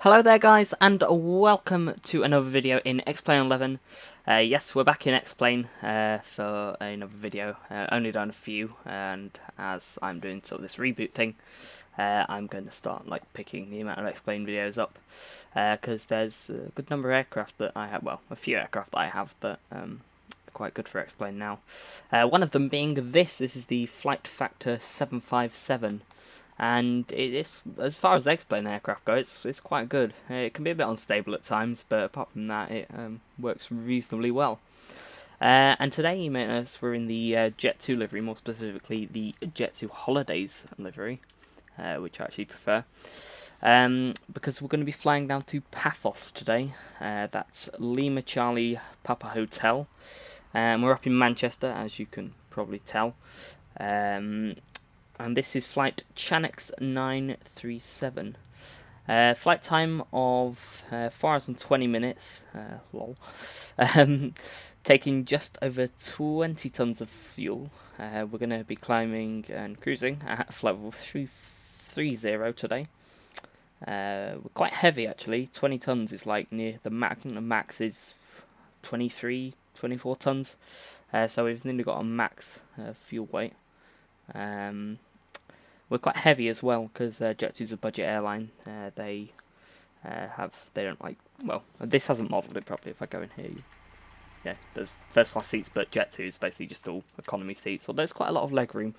Hello there guys, and welcome to another video in X-Plane 11. Yes, we're back in X-Plane for another video. Only done a few, and as I'm doing sort of this reboot thing, I'm going to start like picking the amount of X-Plane videos up, because there's a good number of aircraft that I have, well, a few aircraft that I have that are quite good for X-Plane now. One of them being this is the Flight Factor 757. And it is, as far as X-Plane aircraft go, it's quite good. It can be a bit unstable at times, but apart from that, it works reasonably well. And today, you may notice we're in the Jet2 livery, more specifically the Jet2 Holidays livery, which I actually prefer. Because we're going to be flying down to Paphos today. That's Lima Charlie Papa Hotel. We're up in Manchester, as you can probably tell. And this is flight Chanex 937. Flight time of 4 hours and 20 minutes, lol. Taking just over 20 tons of fuel. We're going to be climbing and cruising at level 330 today. We're quite heavy actually. 20 tons is like near the max. The max is 23, 24 tons. So we've nearly got a max fuel weight. We're quite heavy as well because Jet2's a budget airline. They don't like, well, this hasn't modelled it properly. If I go in here, yeah, there's first class seats, but Jet2 is basically just all economy seats. So there's quite a lot of leg room.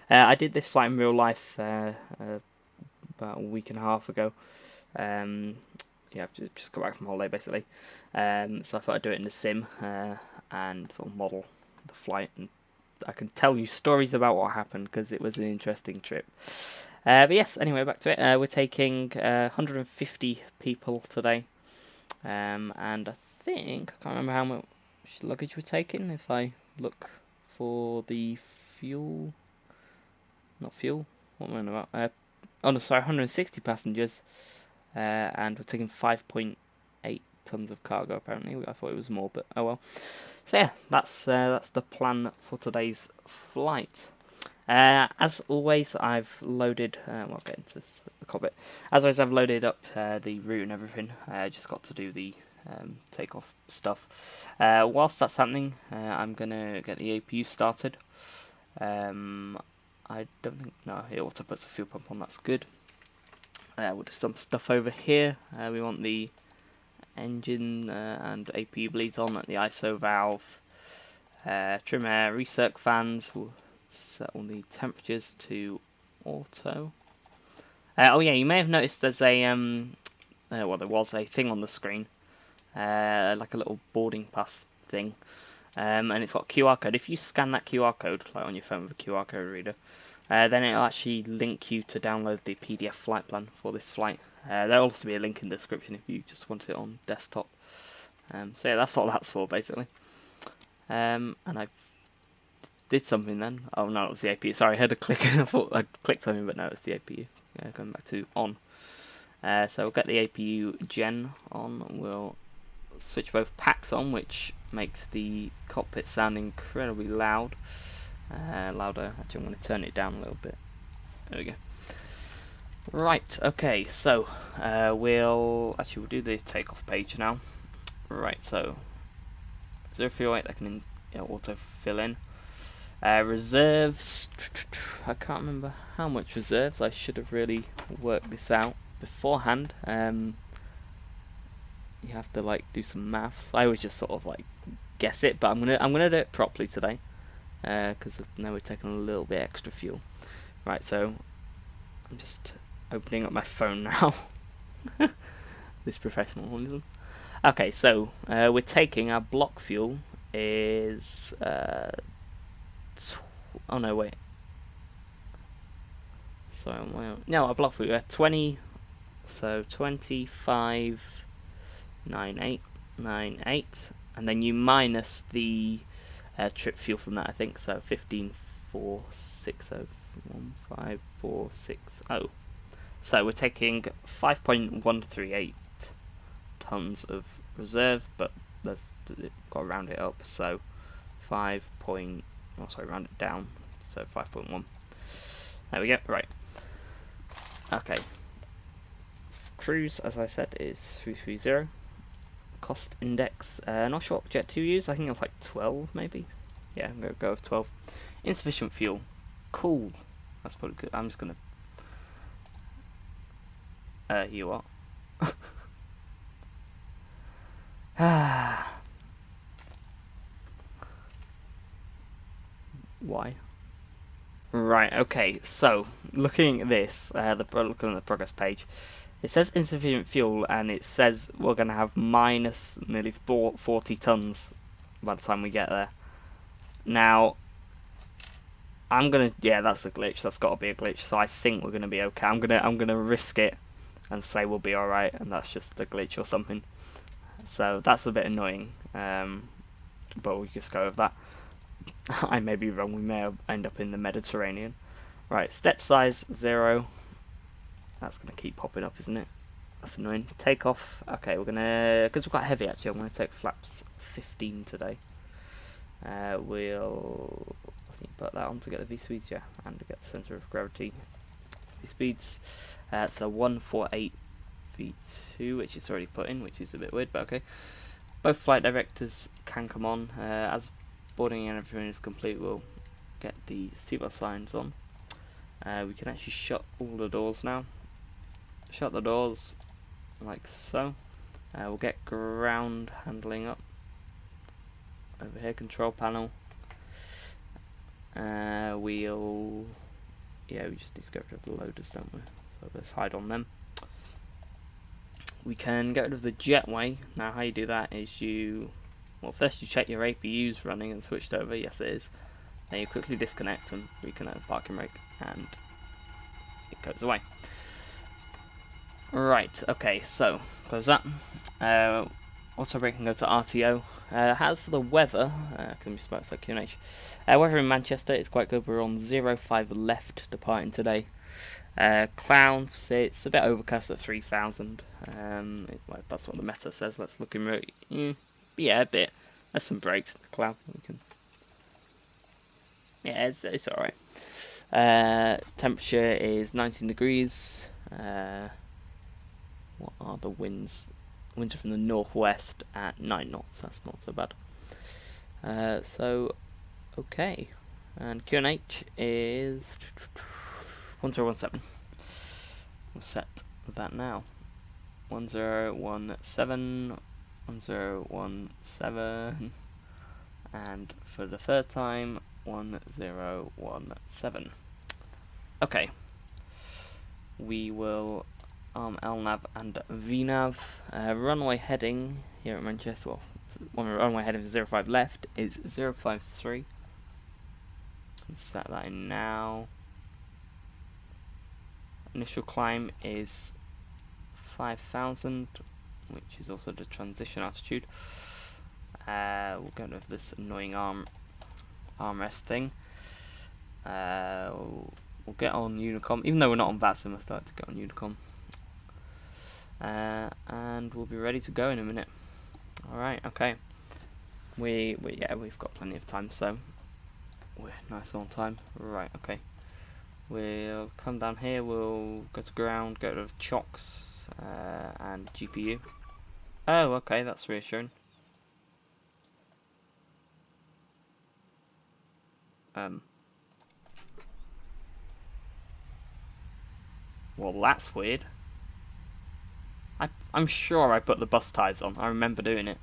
I did this flight in real life about a week and a half ago. Yeah, I've just got back from holiday basically. So I thought I'd do it in the sim and sort of model the flight, and I can tell you stories about what happened because it was an interesting trip. But yes, anyway, back to it. We're taking 150 people today, and I think, I can't remember how much luggage we're taking. If I look for the fuel, not fuel, what am I on about? Oh no, sorry, 160 passengers, and we're taking 5.8 tons of cargo apparently. I thought it was more, but oh well. So yeah, that's the plan for today's flight. As always, I've loaded. Well, I'll get into the cockpit. As always, I've loaded up the route and everything. I just got to do the takeoff stuff. Whilst that's happening, I'm gonna get the APU started. I don't think it also puts a fuel pump on. That's good. We'll do some stuff over here. We want the engine and APU bleeds on at the ISO valve. Trim air, recirc fans. We'll set all the temperatures to auto. Oh yeah, you may have noticed there's a well, there was a thing on the screen, like a little boarding pass thing, and it's got a QR code. If you scan that QR code, like on your phone with a QR code reader, then it'll actually link you to download the PDF flight plan for this flight. There'll also be a link in the description if you just want it on desktop. So yeah, that's what that's for basically. And I did something then. Oh no, it was the APU. Sorry, I heard a click. I thought I clicked something, but no, it's the APU. Going back to on. So we'll get the APU gen on. We'll switch both packs on, which makes the cockpit sound incredibly loud. Louder. Actually, I'm going to turn it down a little bit. There we go. Right, okay, so we'll do the takeoff page now. Right, so 038 that can auto fill in. Reserves, I can't remember how much reserves. I should have really worked this out beforehand. You have to like do some maths. I always just sort of like guess it, but I'm gonna do it properly today because now we're taking a little bit extra fuel. Right, so I'm just opening up my phone now. This professionalism. Okay, so we're taking our block fuel is oh no, wait. Sorry, no, our block fuel 20. So 25.9898, and then you minus the trip fuel from that. I think so. 15,460,15,460. So we're taking 5.138 tons of reserve, but they've got to round it up. So 5. Round it down. So 5.1. There we go. Right. Okay. cruise, as I said, is 330. Cost index, not sure what Jet2 use. I think it's like 12 maybe. Yeah, I'm gonna go with 12. Insufficient fuel. Cool. That's probably good. I'm just gonna. You what? Why? Right. Okay. So looking at this, looking at the progress page, it says insufficient fuel, and it says we're gonna have minus nearly 40 tons by the time we get there. Now, yeah, that's a glitch. That's got to be a glitch. So I think we're gonna be okay. I'm gonna risk it and say we'll be all right, and that's just a glitch or something. So that's a bit annoying. But we'll just go with that. I may be wrong. We may end up in the Mediterranean. Right, step size 0. That's gonna keep popping up, isn't it? That's annoying. Takeoff. Okay, we're gonna, because we're quite heavy actually. I'm gonna take flaps 15 today. We'll, I think, put that on to get the V speeds, yeah, and to get the center of gravity. V speeds. So 148 V2, which is already put in, which is a bit weird, but okay. Both flight directors can come on. As boarding and everything is complete, we'll get the seatbelt signs on. We can actually shut all the doors now. Shut the doors like so. We'll get ground handling up. Over here, control panel. We just need to get rid of the loaders, don't we? So let's hide on them. We can get rid of the jetway. Now how you do that is first you check your APU's running and switched over, yes it is. Then you quickly disconnect and reconnect the parking brake and it goes away. Right, okay, so close that. Also brake can go to RTO. As for the weather, can we spoke like QNH. Weather in Manchester is quite good. We're on 05 left departing today. Clouds, it's a bit overcast at 3,000. That's what the meta says. Let's look in yeah, a bit. There's some breaks in the cloud. Yeah, it's alright. Temperature is 19 degrees. What are the winds? Winds are from the northwest at 9 knots. That's not so bad. Okay. And QNH is 1017. We'll set that now. 1017, 1017, and for the third time, 1017. Okay. We will arm LNAV and VNAV. Runway heading here at Manchester. Well, runway heading for 05 left is 053. Set that in now. Initial climb is 5,000, which is also the transition altitude. We'll go with this annoying armrest thing. We'll get on Unicom, even though we're not on VATSIM, we'll start to get on Unicom. And we'll be ready to go in a minute. Alright, okay. We've got plenty of time, so we're nice on time. Right, okay. We'll come down here, we'll go to ground, go to chocks, and GPU. Oh, okay, that's reassuring. Well, that's weird. I'm sure I put the bus ties on. I remember doing it.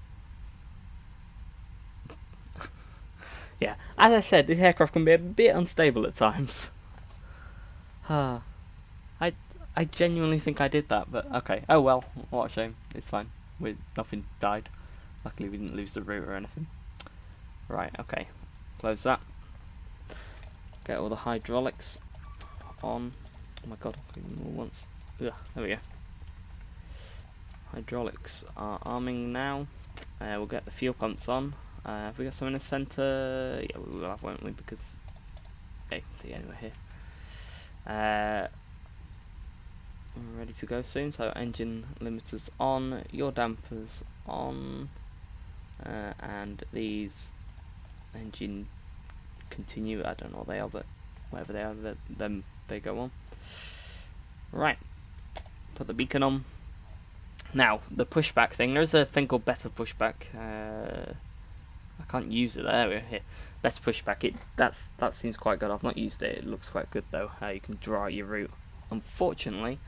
Yeah, as I said, this aircraft can be a bit unstable at times. I genuinely think I did that, but okay. Oh well, what a shame. It's fine. Nothing died. Luckily we didn't lose the route or anything. Right, okay. Close that. Get all the hydraulics on. Oh my god, I'll clean them all once. Ugh, there we go. Hydraulics are arming now. We'll get the fuel pumps on. Have we got some in the centre? Yeah, we will have, won't we? Because yeah, you can see anyway here. We're ready to go soon. So engine limiters on, your dampers on, and these engine continue. I don't know what they are, but whatever they are, then they go on. Right. Put the beacon on. Now, the pushback thing, there's a thing called better pushback. I can't use it there. Here, better pushback. That seems quite good. I've not used it. It looks quite good though. You can draw out your route. Unfortunately,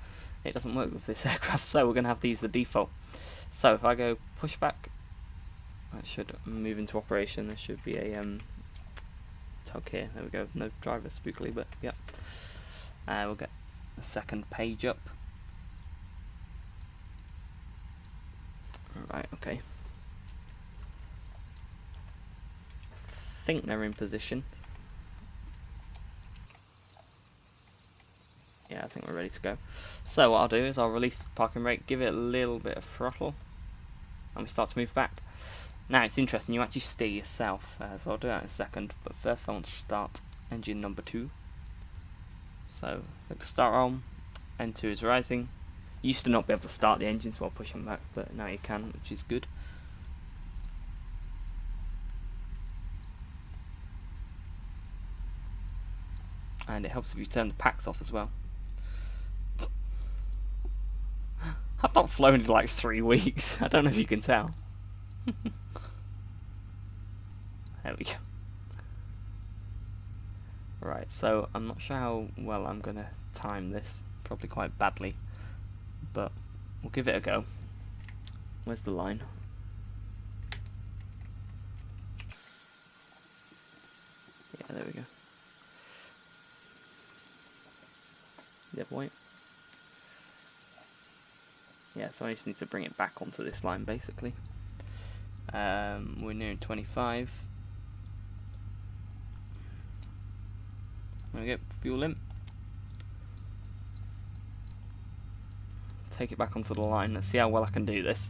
it doesn't work with this aircraft, so we're going to have to use the default. So if I go pushback, that should move into operation. There should be a tug here. There we go. No driver, spookily, but yeah. We'll get the second page up. Right, okay. I think they're in position. Yeah, I think we're ready to go. So what I'll do is I'll release parking brake, give it a little bit of throttle, and we start to move back. Now it's interesting, you actually steer yourself, so I'll do that in a second, but first I want to start engine number 2. So, click start on, N2 is rising. You used to not be able to start the engines while pushing back, but now you can, which is good. And it helps if you turn the packs off as well. I've not flown in like 3 weeks. I don't know if you can tell. There we go. Right, so I'm not sure how well I'm going to time this. Probably quite badly. But we'll give it a go. Where's the line? Yeah, there we go. Yep, wait. Yeah, so I just need to bring it back onto this line basically. We're nearing 25. There we go, fuel in. Take it back onto the line. Let's see how well I can do this.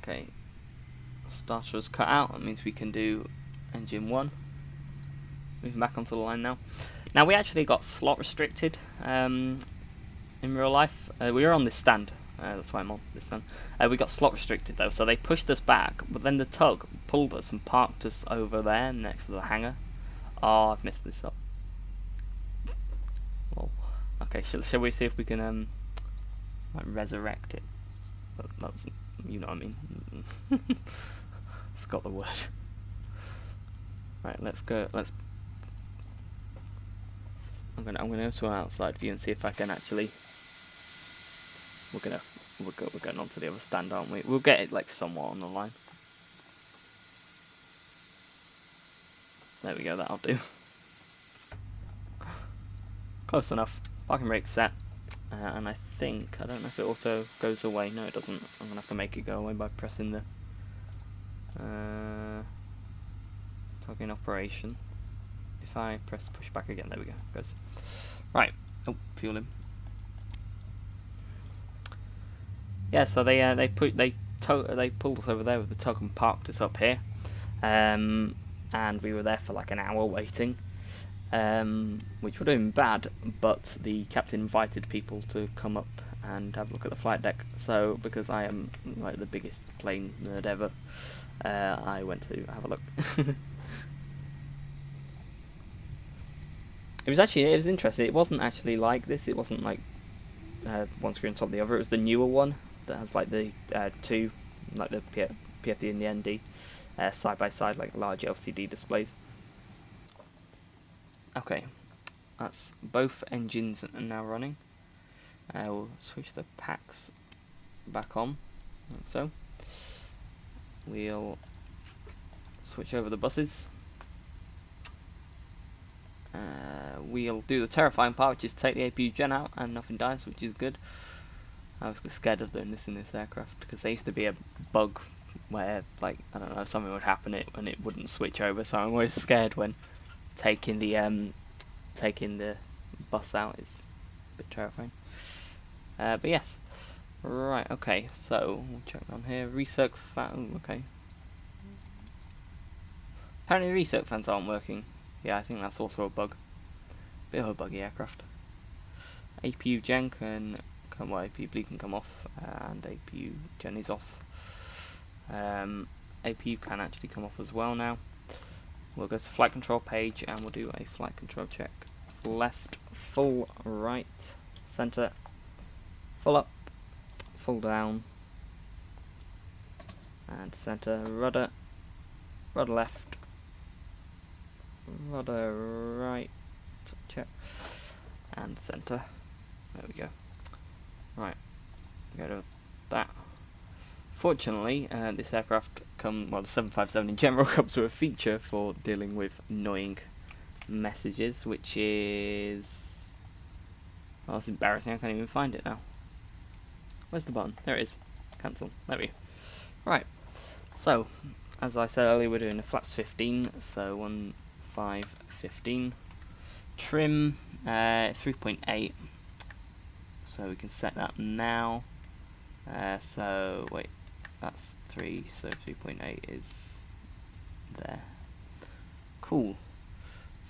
Okay, starter is cut out. That means we can do engine 1. Moving back onto the line now. Now we actually got slot restricted in real life. We were on this stand. That's why I'm on this stand. We got slot restricted though, so they pushed us back, but then the tug pulled us and parked us over there next to the hangar. Oh, I've messed this up. Well, okay, shall we see if we can like resurrect it? That's, you know what I mean. Forgot the word. Right, let's go. I'm gonna go to an outside view and see if I can actually. We're going on to the other stand, aren't we? We'll get it like somewhat on the line. There we go. That'll do. Close enough. Parking brake set. And I think, I don't know if it also goes away. No, it doesn't. I'm gonna have to make it go away by pressing the tug in operation. If I press push back again, there we go. It goes. Right. Oh, fuel in. Yeah, so they pulled us over there with the tug and parked us up here, and we were there for like an hour waiting. Which would have been bad, but the captain invited people to come up and have a look at the flight deck. So, because I am like the biggest plane nerd ever, I went to have a look. It was interesting. It wasn't actually like this. It wasn't like one screen on top of the other. It was the newer one that has like the two, like the PFD and the ND, side by side, like large LCD displays. Okay, that's both engines are now running. We'll switch the packs back on, like so. We'll switch over the buses. We'll do the terrifying part, which is take the APU gen out and nothing dies, which is good. I was scared of doing this in this aircraft because there used to be a bug where, like, I don't know, something would happen and it wouldn't switch over. So I'm always scared when taking the bus out. It's a bit terrifying. But yes, right. Okay, so we'll check down here. Recirc fan. Okay. Apparently, recirc fans aren't working. Yeah, I think that's also a bug. Bit of a buggy aircraft. APU gen can well, APU bleed can come off, and APU gen is off. APU can actually come off as well now. We'll go to flight control page and we'll do a flight control check. Left, full right, center, full up, full down, and center, rudder, rudder left, rudder right, check, and center. There we go. Right, go to that. Fortunately, this aircraft well, the 757 in general comes with a feature for dealing with annoying messages, which is... well, it's embarrassing, I can't even find it now. Where's the button? There it is. Cancel. There we go. Right, so, as I said earlier, we're doing a flaps 15, so 1515. Trim, 3.8, so we can set that now. So, wait, that's 3, so 3.8 is there. Cool.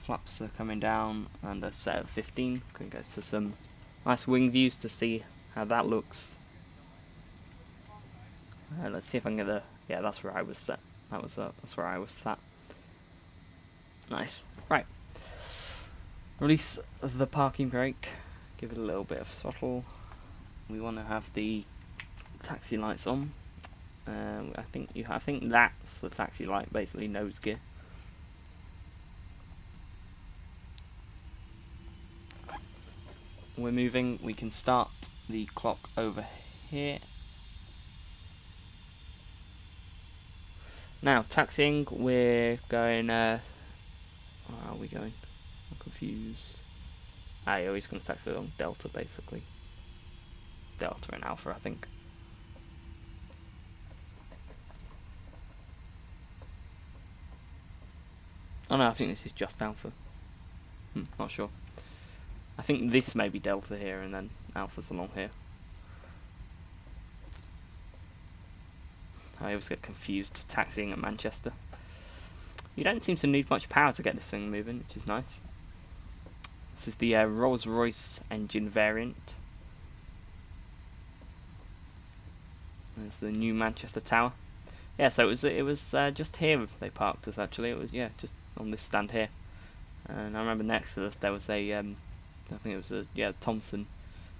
Flaps are coming down, and a set of 15. Can go to some nice wing views to see how that looks. Let's see if I can get the... yeah, that's where I was set. That's where I was sat. Nice. Right. Release the parking brake. Give it a little bit of throttle. We want to have the taxi lights on. I think that's the taxi light, basically nose gear. We're moving. We can start the clock over here. Now taxiing. We're going. Where are we going? I'm confused. Yeah, he's going to taxi along Delta, basically. Delta and Alpha, I think. Oh no, I think this is just Alpha. Not sure. I think this may be Delta here and then Alpha's along here. I always get confused taxiing at Manchester. You don't seem to need much power to get this thing moving, which is nice. This is the Rolls-Royce engine variant. There's the new Manchester Tower. Yeah, so it was just here they parked us actually. It was just on this stand here. And I remember next to us there was a I think it was a Thompson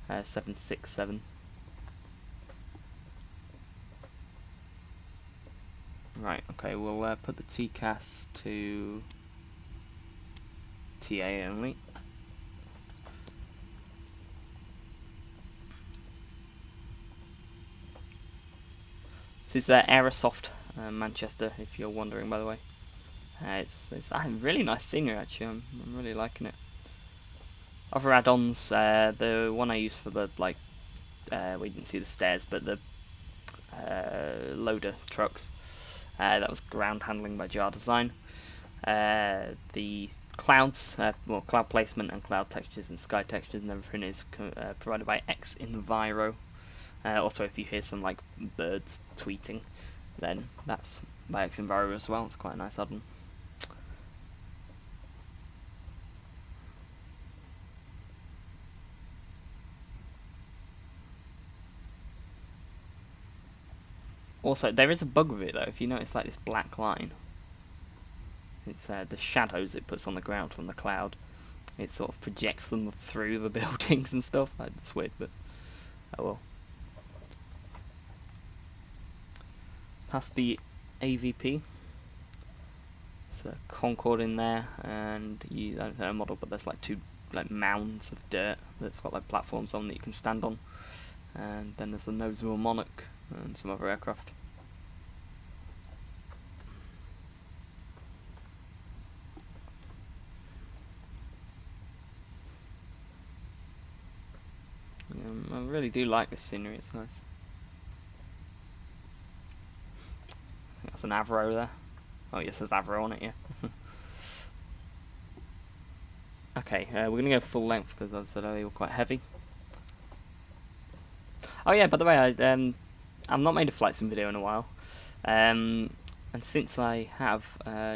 767. Right, okay, we'll put the TCAS to TA only. This is Aerosoft Manchester, if you're wondering, by the way. It's really nice scenery actually. I'm really liking it. Other add-ons, the one I used for the we didn't see the stairs, but the loader trucks. That was ground handling by Jar Design. The clouds, cloud placement and cloud textures and sky textures and everything is provided by Xenviro. Also, if you hear some birds tweeting, then that's by Xenviro as well. It's quite a nice add-on. Also, there is a bug with it though. If you notice, this black line, it's the shadows it puts on the ground from the cloud. It sort of projects them through the buildings and stuff. It's weird, but oh well. Past the AVP. There's a Concorde in there, and I don't know a model, but there's two mounds of dirt that's got platforms on that you can stand on. And then there's the Nosewheel Monarch and some other aircraft. I really do like this scenery, it's nice. That's an Avro there. Oh yes, there's Avro on it, yeah. Okay, we're going to go full length because as I said earlier, we're quite heavy. Oh yeah, by the way, I've not made a flight sim video in a while. And since I have,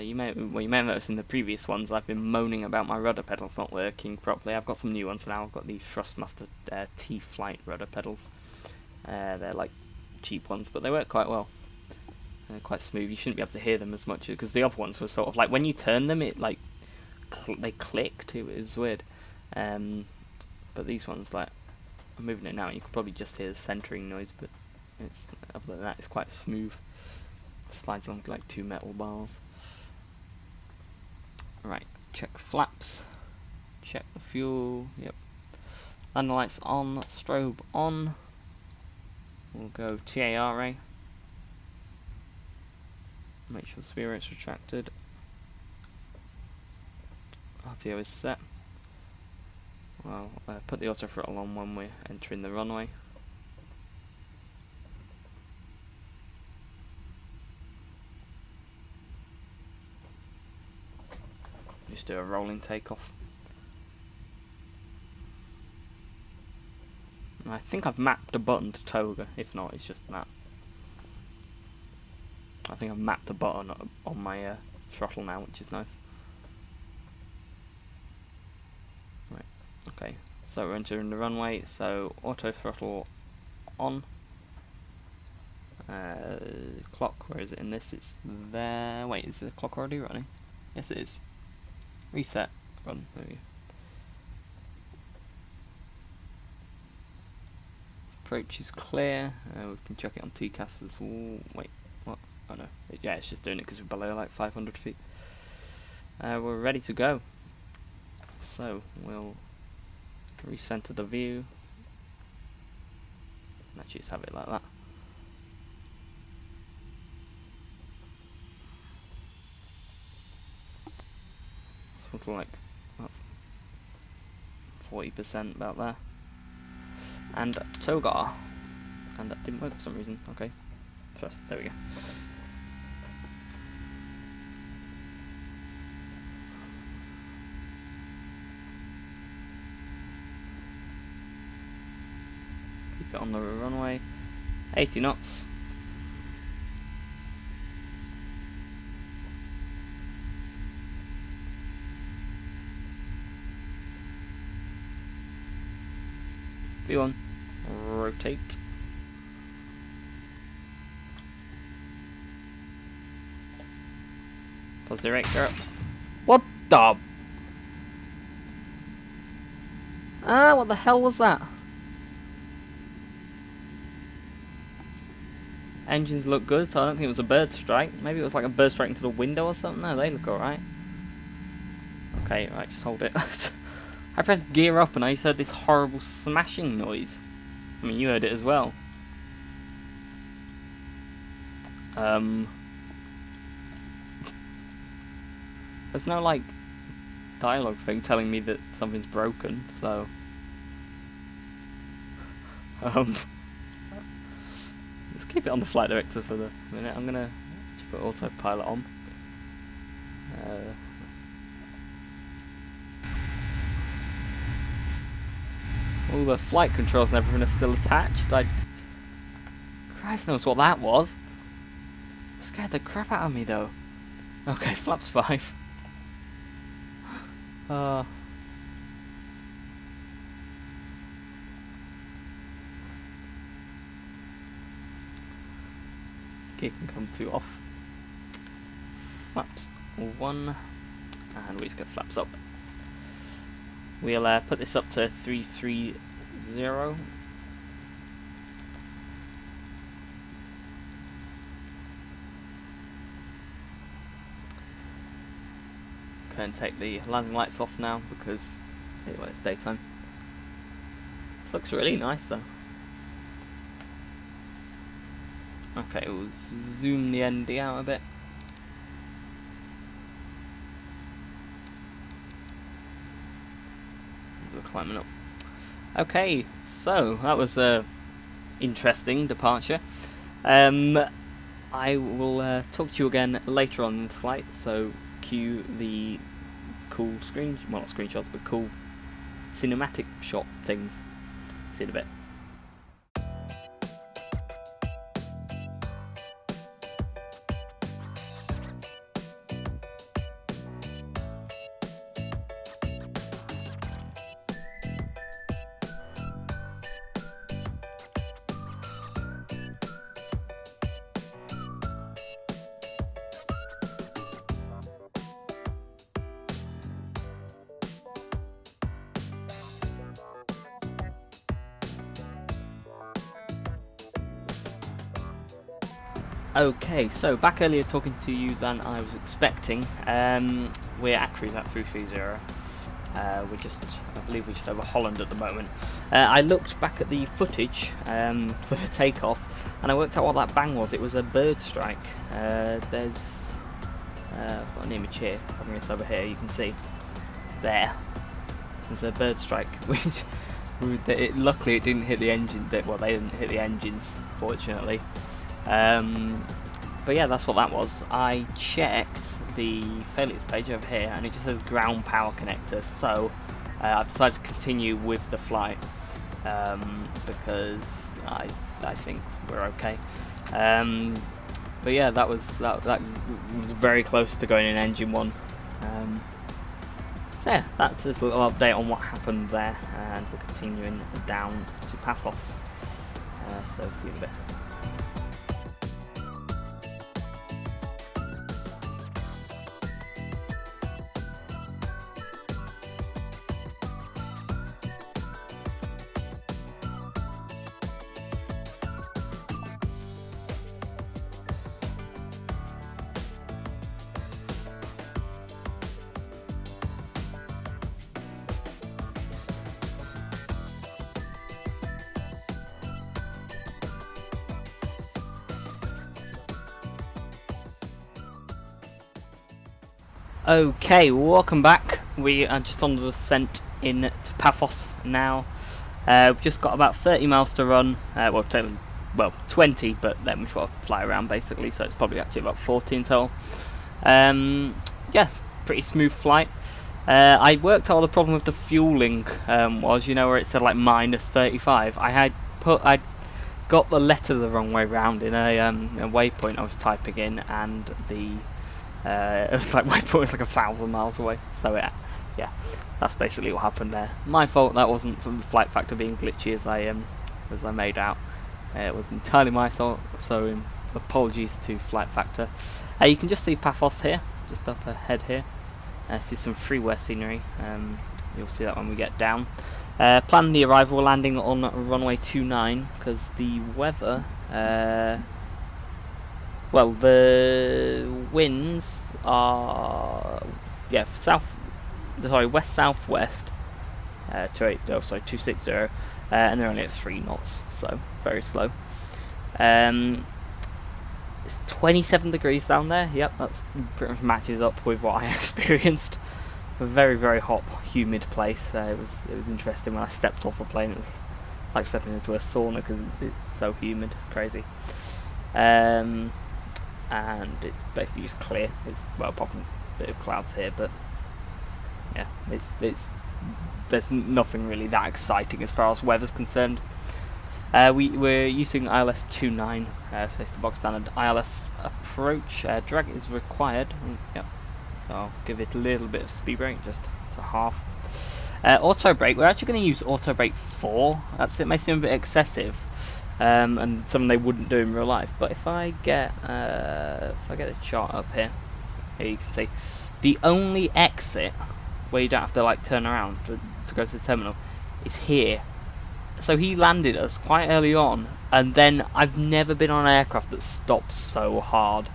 you may have noticed in the previous ones I've been moaning about my rudder pedals not working properly. I've got some new ones now. I've got these Thrustmaster T-Flight rudder pedals. They're like cheap ones, but they work quite well. They're quite smooth. You shouldn't be able to hear them as much because the other ones were sort of like when you turn them, it like they clicked. It was weird. But these ones, like I'm moving it now, and you can probably just hear the centering noise. But it's other than that, it's quite smooth. Slides on like 2 metal bars. Right, check flaps. Check the fuel. Yep. Landing lights on. Strobe on. We'll go TARA. Make sure the sphere is retracted. RTO is set. Well, put the auto throttle on when we're entering the runway. Just do a rolling takeoff. And I think I've mapped a button to Toga. If not, it's just that. I think I've mapped the button on my throttle now, which is nice. Right. Okay. So we're entering the runway. So auto throttle on. Clock. Where is it in this? It's there. Wait, is the clock already running? Yes, it is. Reset. Run. There we go. Approach is clear. We can check it on TCAS as well. Wait, what? Oh no. Yeah, it's just doing it because we're below like 500 feet. We're ready to go. So we'll recenter the view. Let's just have it like that. It's like 40% about there. And Toga. And that didn't work for some reason. Okay. First, there we go. Keep it on the runway. 80 knots. V1. Rotate. Positive director up. What the? What the hell was that? Engines look good, so I don't think it was a bird strike. Maybe it was like a bird strike into the window or something. No, they look alright. Okay, right, just hold it. I pressed gear up and I just heard this horrible smashing noise. I mean, you heard it as well. There's no, like, dialogue thing telling me that something's broken, so... let's keep it on the flight director for the minute. I'm gonna just put autopilot on. All the flight controls and everything are still attached. Christ knows what that was. Scared the crap out of me though. Okay, flaps 5. Gear can come 2 off. Flaps 1. And we just go flaps up. We'll put this up to 330. Go and take the landing lights off now because anyway, it's daytime. This looks really nice though. Okay, we'll zoom the ND out a bit. We're climbing up. Okay, so that was a interesting departure. I will talk to you again later on in the flight, so cue the cool not screenshots, but cool cinematic shot things. See you in a bit. Okay, so back earlier talking to you than I was expecting. We're at cruise at 330. I believe we're just over Holland at the moment. I looked back at the footage for the takeoff, and I worked out what that bang was. It was a bird strike. I've got an image here. I'll bring this over here. You can see there. There's a bird strike, which luckily it didn't hit the engine. Well, they didn't hit the engines, fortunately. But yeah, that's what that was. I checked the failures page over here, and it just says ground power connector. So I've decided to continue with the flight because I think we're okay. But yeah, that was very close to going in engine one. So yeah, that's just a little update on what happened there, and we're continuing down to Paphos. So see you in a bit. Okay, welcome back. We are just on the descent in to Paphos now. We've just got about 30 miles to run. Well, 20, but then we've got to fly around basically, so it's probably actually about 40 in total. Yeah, pretty smooth flight. I worked out what the problem with the fueling was. You know where it said like -35. I got the letter the wrong way round in a waypoint I was typing in, and the it was like waypoint was like 1,000 miles away. So yeah, that's basically what happened there. My fault. That wasn't from the flight factor being glitchy as I made out. It was entirely my fault. So apologies to flight factor. You can just see Paphos here, just up ahead here. See some freeware scenery. You'll see that when we get down. Plan the arrival, landing on runway 29 because the weather. Well, the winds are west southwest 260, and they're only at 3 knots, so very slow. It's 27 degrees down there. Yep, that's pretty much matches up with what I experienced. A very, very hot, humid place. It was interesting when I stepped off the plane. It was like stepping into a sauna because it's so humid. It's crazy. And it's basically just clear. It's apart from a bit of clouds here, but yeah, there's nothing really that exciting as far as weather's concerned. We're using ILS 29, so it's the box standard ILS approach. Drag is required. Yep. So I'll give it a little bit of speed brake, just to half. Auto brake. We're actually going to use auto brake 4. It may seem a bit excessive. And something they wouldn't do in real life. But if I get a chart up here, you can see the only exit where you don't have to like turn around to go to the terminal is here. So he landed us quite early on, and then I've never been on an aircraft that stopped so hard.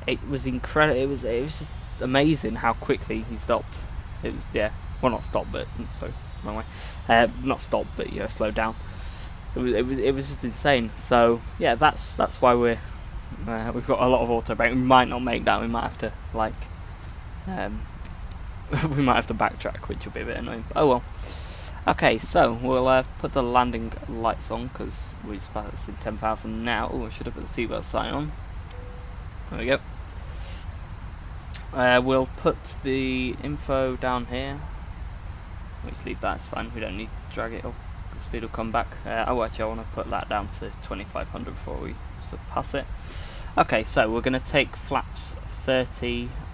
It was incredible. It was just amazing how quickly he stopped. It was well, not stopped, but sorry, wrong way. Not stopped, but slowed down. It was just insane. So yeah, that's why we've got a lot of auto brake. We might not make that. We might have to we might have to backtrack, which will be a bit annoying. But oh well. Okay, so we'll put the landing lights on because we just passed 10,000 now. Oh, I should have put the seatbelt sign on. There we go. We'll put the info down here. We'll just leave that. It's fine. We don't need to drag it up. The speed will come back. Actually, I want to put that down to 2,500 before we surpass it. Okay, so we're going to take flaps 30 /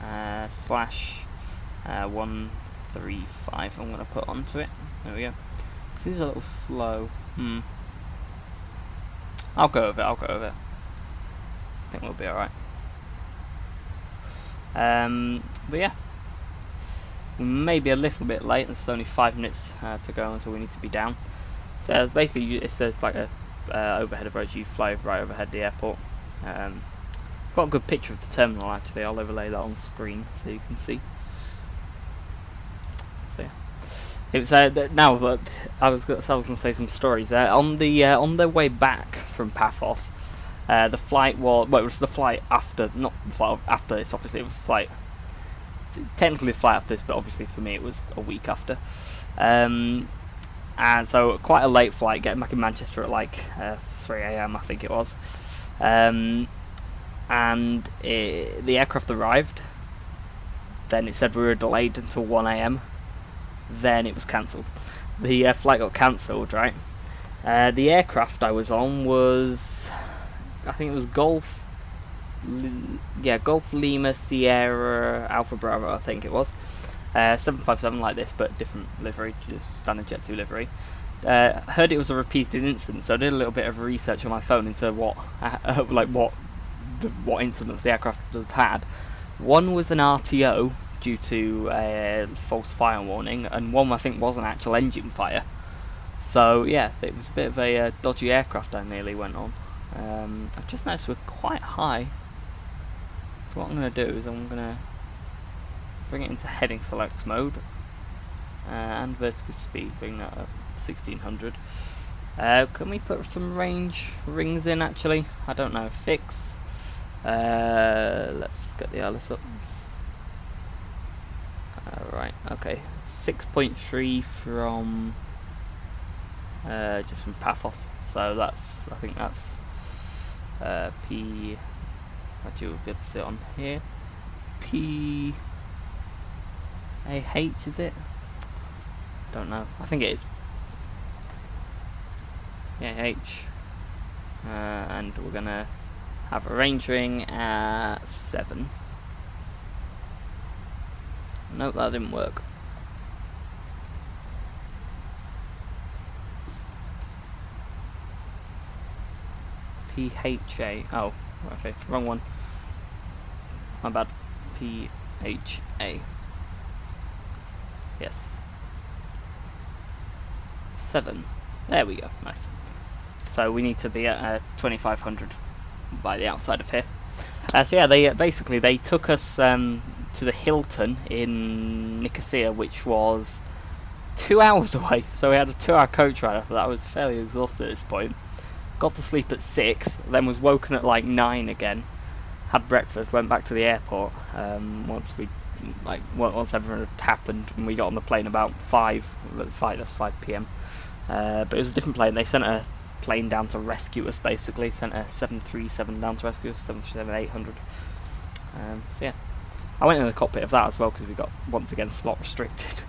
135. I'm going to put onto it. There we go. This is a little slow. I'll go with it. I think we'll be alright. But yeah, we may be a little bit late. There's only 5 minutes to go until we need to be down. So basically, it says like a overhead approach. You fly right overhead the airport. I've got a good picture of the terminal actually. I'll overlay that on screen so you can see. So yeah. It was now that I was going to say some stories. On their way back from Paphos, the flight was it was the flight after, not the flight after this. Obviously, it was technically the flight after this, but obviously for me it was a week after. And so quite a late flight, getting back in Manchester at like 3 AM I think it was. And the aircraft arrived. Then it said we were delayed until 1 AM. Then it was cancelled. The flight got cancelled, right? The aircraft I was on was, I think it was Golf Lima Sierra Alpha Bravo, I think it was. 757 like this, but different livery, just standard Jet2 livery. Heard it was a repeated incident, so I did a little bit of research on my phone into what incidents the aircraft had. One was an RTO due to a false fire warning, and one I think was an actual engine fire. So yeah, it was a bit of a dodgy aircraft I nearly went on. I've just noticed we're quite high. So what I'm going to do is I'm going to bring it into heading select mode, and vertical speed, bring that up 1600. Can we put some range rings in actually? I don't know, fix. Let's get the LS up. Right, okay, 6.3 from just from Paphos. So that's, I think that's P. Actually, we'll be able to see it on here. P. AH, is it? Don't know. I think it is. AH. And we're gonna have a range ring at 7. Nope, that didn't work. PHA. Oh, okay, wrong one. My bad. PHA. Yes. 7. There we go. Nice. So we need to be at 2500 by the outside of here. So yeah, they took us to the Hilton in Nicosia, which was 2 hours away. So we had a 2-hour coach ride after that. I was fairly exhausted at this point. Got to sleep at 6, then was woken at like 9 again. Had breakfast, went back to the airport. Once everything had happened, and we got on the plane about 5. That's 5 PM. But it was a different plane. They sent a plane down to rescue us. Basically, sent a 737 down to rescue us. 737-800. So yeah. I went in the cockpit of that as well because we got once again slot restricted.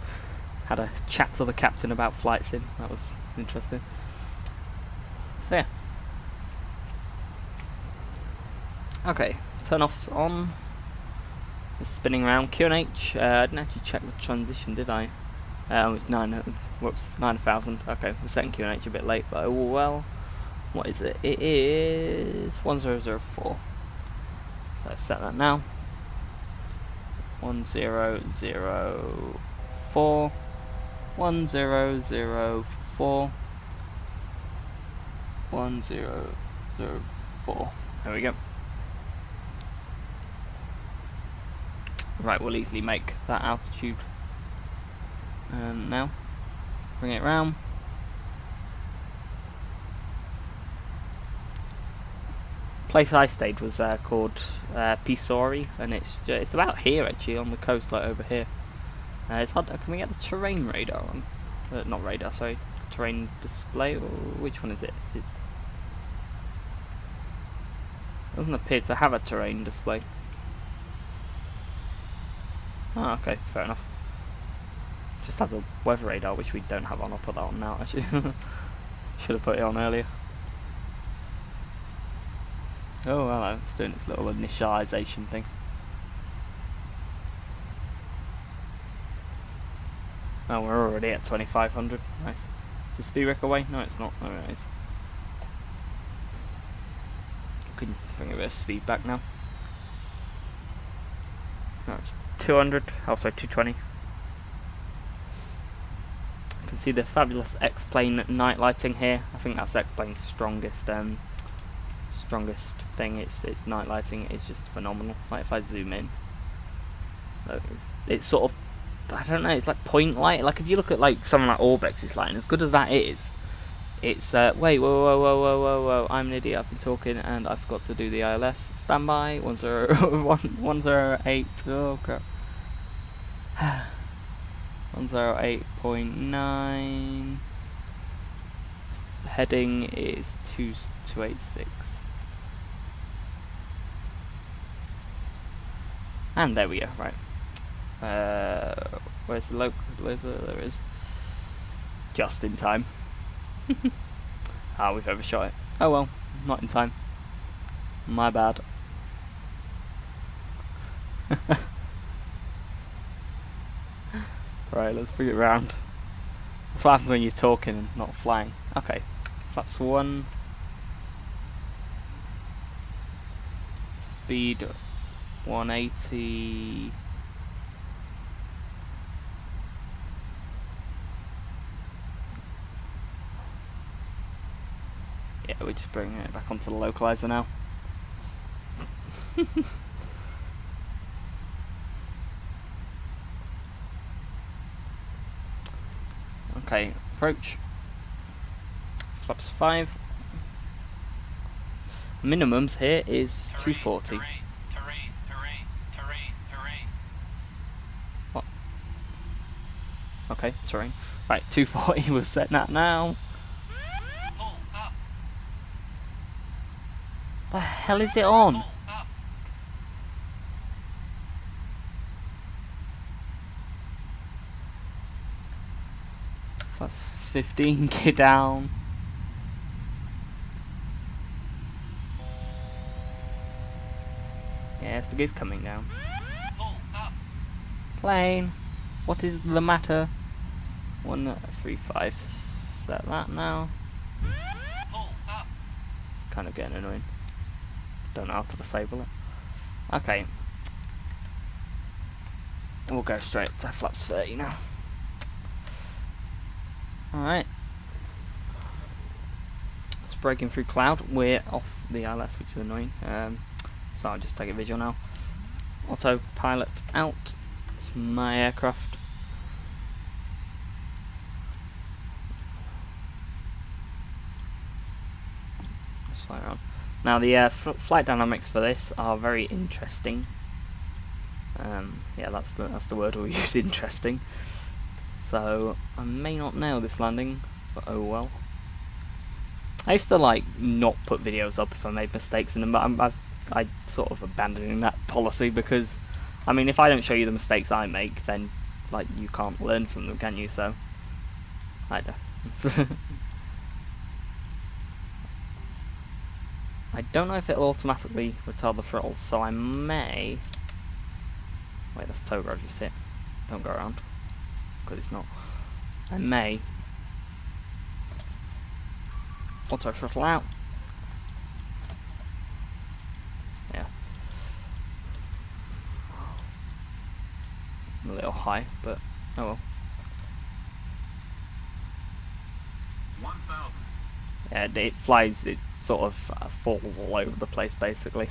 Had a chat to the captain about flight sim. That was interesting. So yeah. Okay, turn offs on. Just spinning around. QNH. I didn't actually check the transition, did I? It was 9,000. Okay, we're setting QNH a bit late, but oh well. What is it? It is 1004. So I set that now. 1004. 1004. 1004. There we go. Right, we'll easily make that altitude. Now, bring it round. Place I stayed was called Pisori, and it's about here actually on the coast, like over here. It's hard. Can we get the terrain radar on? Not radar, sorry. Terrain display. Or which one is it? It doesn't appear to have a terrain display. Oh, okay, fair enough. Just has a weather radar, which we don't have on. I'll put that on now, actually. Should have put it on earlier. Oh, hello. It's doing its little initialization thing. Oh, we're already at 2500. Nice. Is the speed wreck away? No, it's not. Oh, it is. Can bring a bit of speed back now. No, it's 200. Oh, sorry, 220. You can see the fabulous X-Plane night lighting here. I think that's X-Plane's strongest strongest thing. It's night lighting. It's just phenomenal. Like if I zoom in, look, it's sort of, I don't know, it's like point light. Like if you look at like something like Orbex's lighting, as good as that is, it's wait, whoa, I'm an idiot. I've been talking and I forgot to do the ILS. Stand by 108. Oh crap. 108.9. The heading is 2286. And there we go. Right. Where's the local laser? There it is. Just in time. Ah, we've overshot it. Oh well, not in time. My bad. Right, let's bring it round. That's what happens when you're talking and not flying. Okay, flaps 1. Speed 180. Yeah, we're just bringing it back onto the localizer now. Okay, approach. Flaps 5. Minimums here is 240. What? Okay, terrain. Right, 240 was set that now. The hell is it on? That's 15, get down. Yes, the gear's coming down. Plane, what is the matter? 135, set that now. It's kind of getting annoying. Don't know how to disable it. Okay. We'll go straight to flaps 30 now. Alright. It's breaking through cloud. We're off the ILS, which is annoying. So I'll just take a visual now. Autopilot out. It's my aircraft. Let's fly around. Now the flight dynamics for this are very interesting. Yeah, that's the word we'll use, interesting. So I may not nail this landing, but oh well. I used to like not put videos up if I made mistakes in them, but I sort of abandoning that policy because, I mean, if I don't show you the mistakes I make, then like you can't learn from them, can you? So I don't. I don't know if it'll automatically retard the throttles, so I may. Wait, that's tow road, you see it? Don't go around, because it's not. I may auto throttle out. Yeah. A little high, but oh well. 1,000. Yeah, it flies, it sort of falls all over the place basically.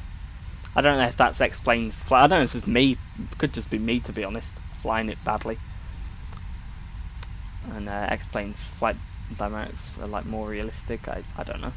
I don't know if that explains I don't know if it's just me, it could just be me to be honest, flying it badly. And explains flight dynamics are like more realistic, I don't know.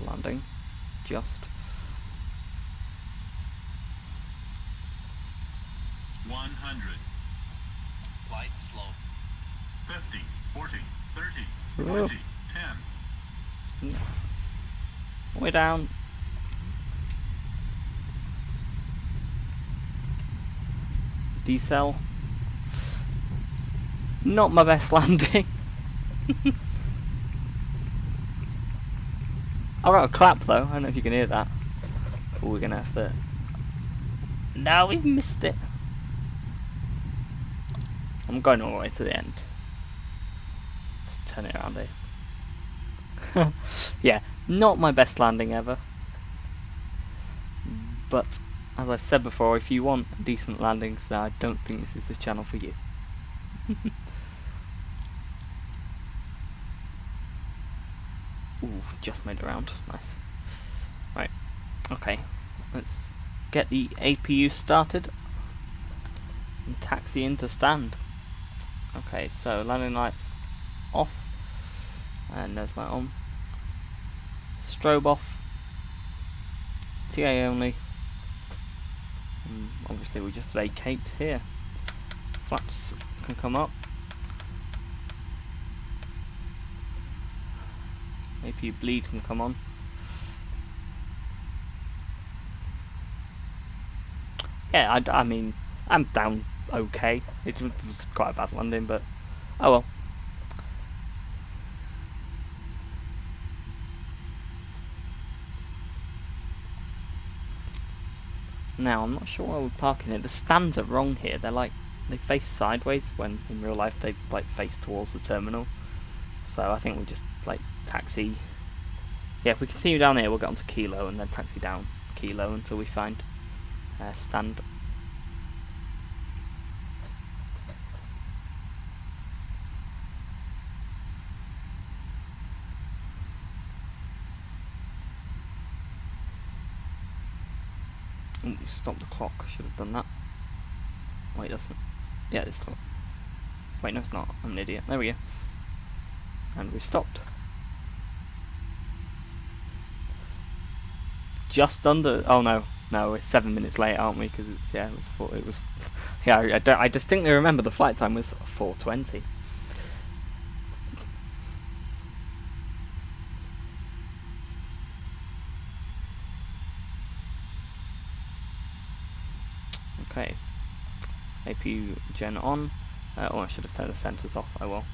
Landing, just 100. Flight slow. 50, 40, 30, Whoa. 20, 10. Way down. Decel. Not my best landing. I got a clap though. I don't know if you can hear that. But we're gonna have to. No, we've missed it. I'm going all the way to the end. Let's turn it around here. Yeah, not my best landing ever. But as I've said before, if you want decent landings, then I don't think this is the channel for you. Ooh, just made it around. Nice. Right. Okay. Let's get the APU started and taxi into stand. Okay, so landing lights off and nose light on. Strobe off. TA only. And obviously we just vacate here. Flaps can come up. APU bleed can come on. Yeah, I mean, I'm down okay. It was quite a bad landing, but oh well. Now, I'm not sure why we're parking it. The stands are wrong here. They're like, they face sideways when in real life they like face towards the terminal. So I think we just like taxi. Yeah, if we continue down here, we'll get onto Kilo and then taxi down Kilo until we find stand. Ooh, stop the clock. Should have done that. Wait, doesn't. Yeah, it's not. Wait, no, it's not. I'm an idiot. There we go. And we stopped. Just under. Oh no, no, we're 7 minutes late, aren't we? Because it's it was 4. It was. Yeah, I distinctly remember the flight time was 4:20. Okay. APU gen on. Oh, I should have turned the sensors off. I will.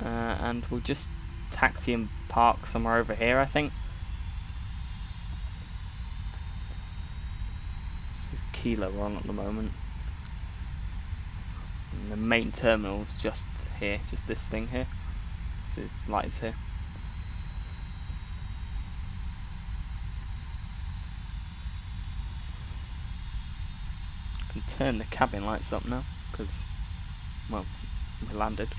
And we'll just taxi and park somewhere over here, I think. This is Kilo we're on at the moment. And the main terminal is just here, just this thing here. So lights here. I can turn the cabin lights up now, because, well, we landed.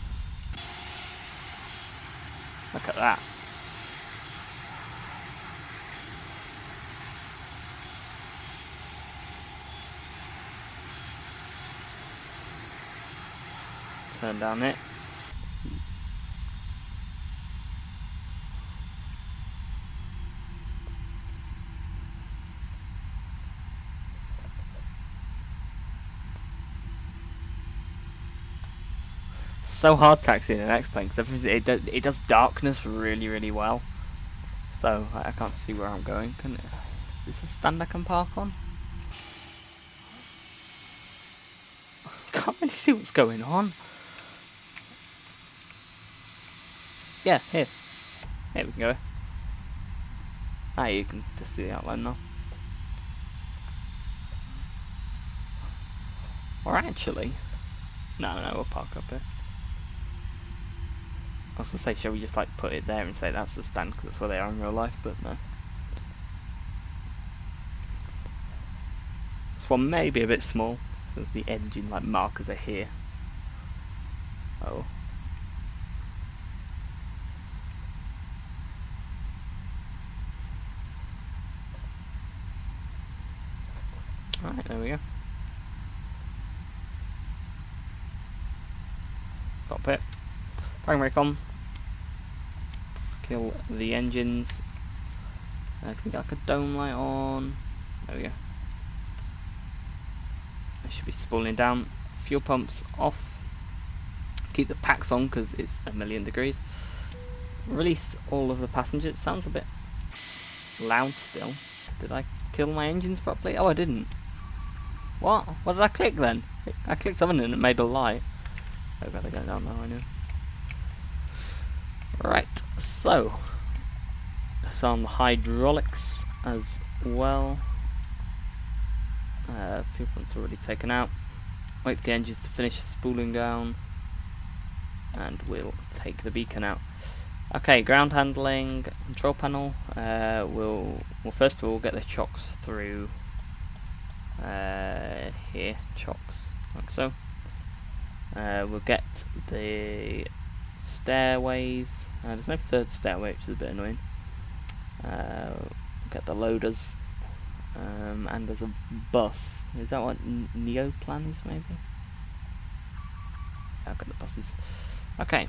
Look at that. Turn down it. So hard taxiing an X-plane because it does darkness really well. So I can't see where I'm going. Can it? Is this a stand I can park on? Can't really see what's going on. Yeah, here. Here we can go. Ah, you can just see the outline now. Or actually, no, we'll park up here. I was gonna say, shall we just like put it there and say that's the stand because that's where they are in real life, but no. This one may be a bit small, since the engine like markers are here. Oh. Alright, there we go. Stop it. Primary com. Kill the engines. Can we get like a dome light on? There we go. They should be spooling down. Fuel pumps off. Keep the packs on because it's 1,000,000 degrees. Release all of the passengers. Sounds a bit loud still. Did I kill my engines properly? Oh, I didn't. What? What did I click then? I clicked something and it made a light. I better go down now, I know. Right, so some hydraulics as well. Fuel pump's already taken out. Wait for the engines to finish spooling down, and we'll take the beacon out. Okay, ground handling, control panel. We'll first of all get the chocks through here, chocks like so. We'll get the stairways. There's no third stairway, which is a bit annoying. Get the loaders, and there's a bus. Is that what Neoplan is, maybe? I've got the buses. Okay,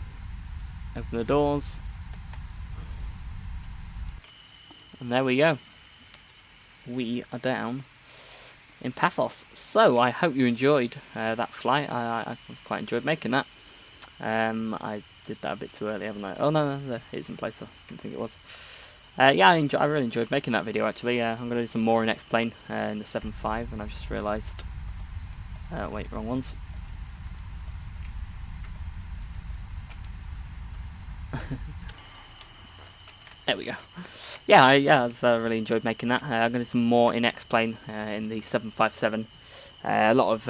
open the doors, and there we go. We are down in Paphos. So I hope you enjoyed that flight. I quite enjoyed making that. I did that a bit too early, haven't I? Oh no, it's in place. I didn't think it was. Yeah, I really enjoyed making that video actually. I'm going to do some more in X-Plane in the 7.5, and I've just realised. Wait, wrong ones. There we go. Yeah, I really enjoyed making that. I'm going to do some more in X-Plane in the 757. A lot of,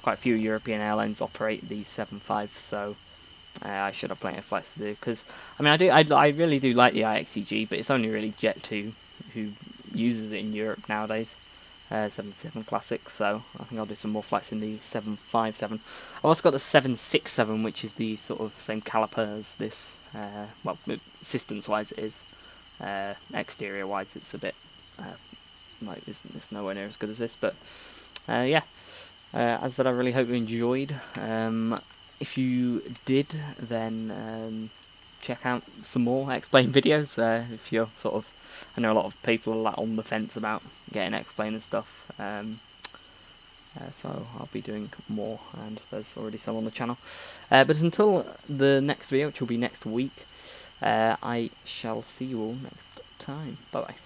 quite a few European airlines operate the 7.5, so I should have plenty of flights to do. Because I mean, I really do like the IXEG, but it's only really Jet2 who uses it in Europe nowadays. 77 Classic, so I think I'll do some more flights in the 757. I've also got the 767, which is the sort of same caliper as this. Well, systems-wise it is. Exterior-wise it's a bit, like, it's nowhere near as good as this, but yeah. As I said, I really hope you enjoyed. If you did, then check out some more X-Plane videos. If you're sort of, I know a lot of people are like on the fence about getting X-Plane and stuff. So I'll be doing more, and there's already some on the channel. But until the next video, which will be next week, I shall see you all next time. Bye bye.